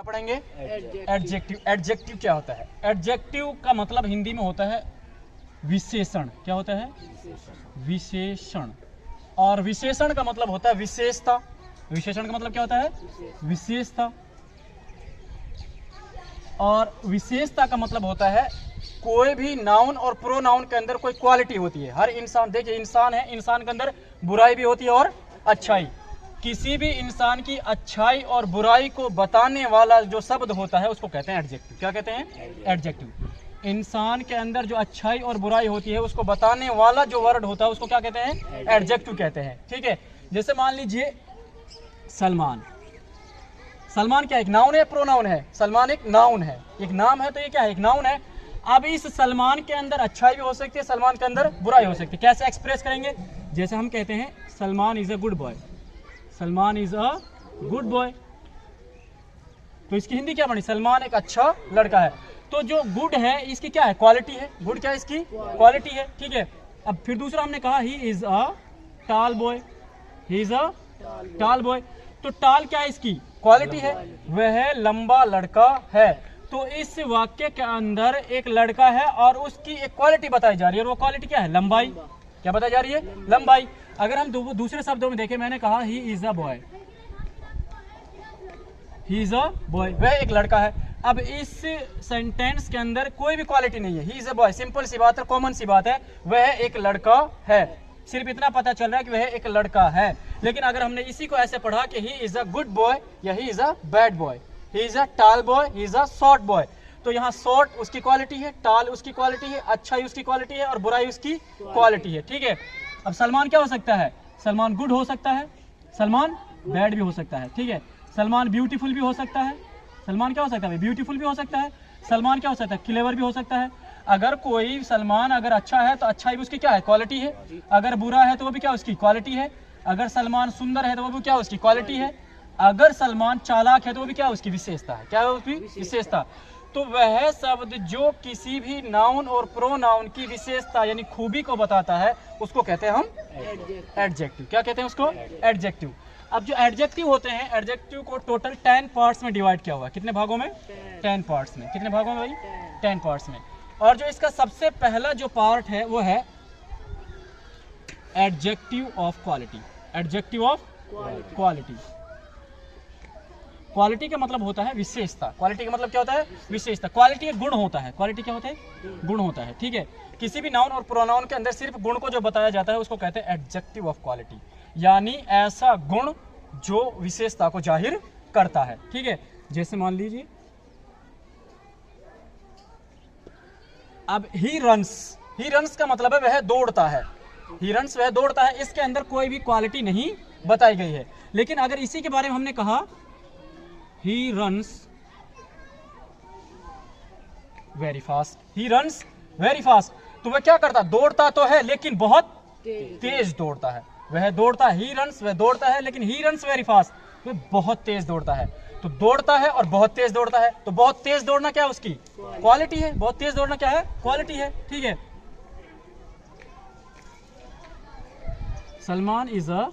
क्या पढ़ेंगे? Adjective. Adjective क्या होता है? एडजेक्टिव का मतलब हिंदी में होता है विशेषण। क्या होता है? विशेषण। और विशेषण का मतलब होता है विशेषता। विशेषण का मतलब क्या होता है? विशेषता। और विशेषता का मतलब होता है कोई भी नाउन और प्रोनाउन के अंदर कोई क्वालिटी होती है। हर इंसान, देखिए इंसान है, इंसान के अंदर बुराई भी होती है और अच्छाई। किसी भी इंसान की अच्छाई और बुराई को बताने वाला जो शब्द होता है उसको कहते हैं एडजेक्टिव। क्या कहते हैं? एडजेक्टिव। इंसान के अंदर जो अच्छाई और बुराई होती है उसको बताने वाला जो वर्ड होता है उसको क्या कहते हैं? एडजेक्टिव कहते हैं। ठीक है, जैसे मान लीजिए सलमान। सलमान क्या एक नाउन है, प्रोनाउन है? सलमान एक नाउन है, एक नाम है, तो ये क्या है? एक नाउन है। अब इस सलमान के अंदर अच्छाई भी हो सकती है, सलमान के अंदर बुराई हो सकती है। कैसे एक्सप्रेस करेंगे? जैसे हम कहते हैं Salman is a good boy. Salman is a good boy, तो इसकी हिंदी क्या बनी? सलमान एक अच्छा लड़का है। तो जो गुड है इसकी क्या है? क्वालिटी है। गुड क्या है? इसकी क्वालिटी है। ठीक है, अब फिर दूसरा हमने कहा ही is a tall boy. He is a tall boy, तो टॉल क्या है? इसकी क्वालिटी है, वह लंबा लड़का है। तो इस वाक्य के अंदर एक लड़का है और उसकी एक क्वालिटी बताई जा रही है, और वो क्वालिटी क्या है? लंबाई। क्या बताई जा रही है? लंबाई। अगर हम दूसरे शब्दों में देखें, मैंने कहा ही is a boy. He is a boy, वह एक लड़का है। अब इस सेंटेंस के अंदर कोई भी क्वालिटी नहीं है। He is a boy, simple सी बात है, कॉमन सी बात है, वह एक लड़का है। सिर्फ इतना पता चल रहा है कि वह एक लड़का है। लेकिन अगर हमने इसी को ऐसे पढ़ा कि he is a good boy या he is a bad boy, he is a tall boy, he is a short boy, तो यहाँ शॉर्ट उसकी क्वालिटी है, टॉल उसकी क्वालिटी है, अच्छाई उसकी क्वालिटी है और बुराई उसकी क्वालिटी है। ठीक है, अब सलमान क्या हो सकता है? सलमान गुड हो सकता है, सलमान बैड भी हो सकता है। ठीक है, सलमान ब्यूटीफुल भी हो सकता है। सलमान क्या हो सकता है? ब्यूटीफुल भी हो सकता है। सलमान क्या हो सकता है? क्लेवर भी हो सकता है। अगर कोई सलमान अगर अच्छा है तो अच्छाई भी उसकी क्या है? क्वालिटी है। अगर बुरा है तो वो भी क्या उसकी क्वालिटी है। अगर सलमान सुंदर है तो वो भी क्या उसकी क्वालिटी है। अगर सलमान चालाक है तो वो भी क्या उसकी विशेषता है। क्या है उसकी विशेषता? तो वह शब्द जो किसी भी नाउन और प्रोनाउन की विशेषता यानी खूबी को बताता है उसको कहते हैं हम एडजेक्टिव। क्या कहते हैं उसको? एडजेक्टिव। अब जो एडजेक्टिव होते हैं, एडजेक्टिव को टोटल 10 पार्ट्स में डिवाइड किया हुआ है। कितने भागों में? 10 पार्ट्स में। कितने भागों में भाई? 10 पार्ट्स में। और जो इसका सबसे पहला जो पार्ट है वो है adjective of quality. Adjective of quality. Quality का मतलब होता है विशेषता। क्वालिटी का मतलब क्या होता है? विशेषता। क्वालिटी एक गुण होता है। क्वालिटी क्या होता है? गुण होता है। ठीक है, किसी भी नाउन और प्रोनाउन के अंदर सिर्फ गुण को जो बताया जाता है उसको कहते हैं एडजेक्टिव ऑफ क्वालिटी, यानी ऐसा गुण जो विशेषता को जाहिर करता है। ठीक है, जैसे मान लीजिए अब ही रन्स। ही रन्स का मतलब है वह दौड़ता है। ही रन्स, वह दौड़ता है। इसके अंदर कोई भी क्वालिटी नहीं बताई गई है। लेकिन अगर इसी के बारे में हमने कहा he runs very fast, he runs very fast, तो वह क्या करता? दौड़ता तो है लेकिन बहुत तेज दौड़ता है। वह दौड़ता है, he runs, वह दौड़ता है, लेकिन he runs very fast, वह बहुत तेज दौड़ता है। तो दौड़ता है और बहुत तेज दौड़ता है, तो बहुत तेज दौड़ना क्या है? उसकी क्वालिटी है। बहुत तेज दौड़ना क्या है? क्वालिटी है। ठीक है, Salman is a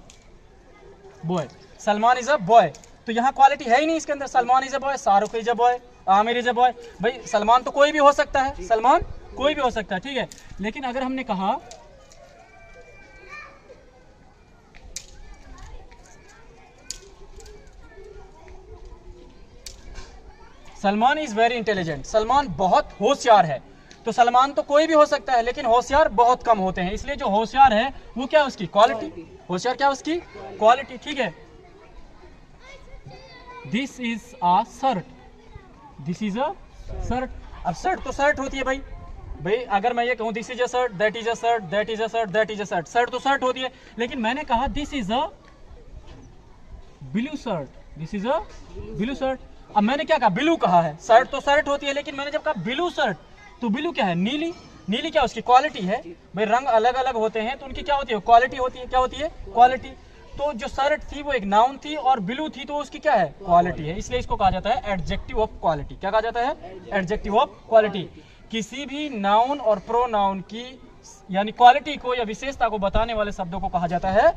boy. Salman is a boy, तो यहाँ क्वालिटी है ही नहीं इसके अंदर। Salman is a boy, Shahrukh is a boy, Aamir is a boy. भाई सलमान तो कोई भी हो सकता है, सलमान कोई भी हो सकता है। ठीक है, लेकिन अगर हमने कहा Salman is very intelligent, Salman बहुत होशियार है, तो सलमान तो कोई भी हो सकता है लेकिन होशियार बहुत कम होते हैं। इसलिए जो होशियार है वो क्या है? उसकी क्वालिटी। होशियार क्या है? उसकी क्वालिटी। ठीक है, this is a shirt. This is a shirt. अब शर्ट तो शर्ट होती है भाई। भाई अगर मैं ये कहूँ this is a shirt, that is a shirt, that is a shirt, that is a shirt, shirt तो शर्ट होती है। लेकिन मैंने कहा this is a blue shirt, this is a blue shirt. अब मैंने क्या कहा? ब्लू कहा है। शर्ट तो शर्ट होती है, लेकिन मैंने जब कहा ब्लू शर्ट, तो ब्लू क्या है? नीली। नीली क्या उसकी क्वालिटी है? भाई रंग अलग अलग होते हैं तो उनकी क्या होती है? क्वालिटी होती है। क्या होती है? क्वालिटी। तो जो शर्ट थी वो एक नाउन थी और ब्लू थी तो उसकी क्या है? क्वालिटी है। इसलिए इसको कहा जाता है एडजेक्टिव ऑफ क्वालिटी। क्या कहा जाता है? Adjective of quality. किसी भी नाउन और प्रोनाउन की यानी क्वालिटी को या विशेषता को बताने वाले शब्दों को कहा जाता है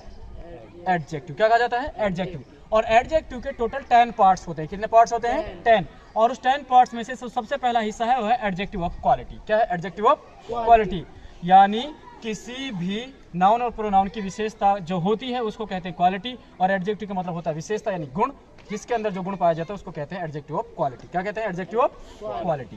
एडजेक्टिव। क्या कहा जाता है? एडजेक्टिव। और एडजेक्टिव के टोटल 10 पार्ट्स होते हैं। कितने पार्ट्स होते हैं? 10। और उस 10 पार्ट्स में से सबसे पहला हिस्सा है वो है एडजेक्टिव ऑफ क्वालिटी। क्या है? Adjective of quality. यानी किसी भी नाउन और प्रोनाउन की विशेषता जो होती है उसको कहते हैं क्वालिटी, और एडजेक्टिव का मतलब होता है विशेषता यानी गुण। जिसके अंदर जो गुण पाया जाता है उसको कहते हैं एडजेक्टिव ऑफ क्वालिटी। क्या कहते हैं? Adjective of quality.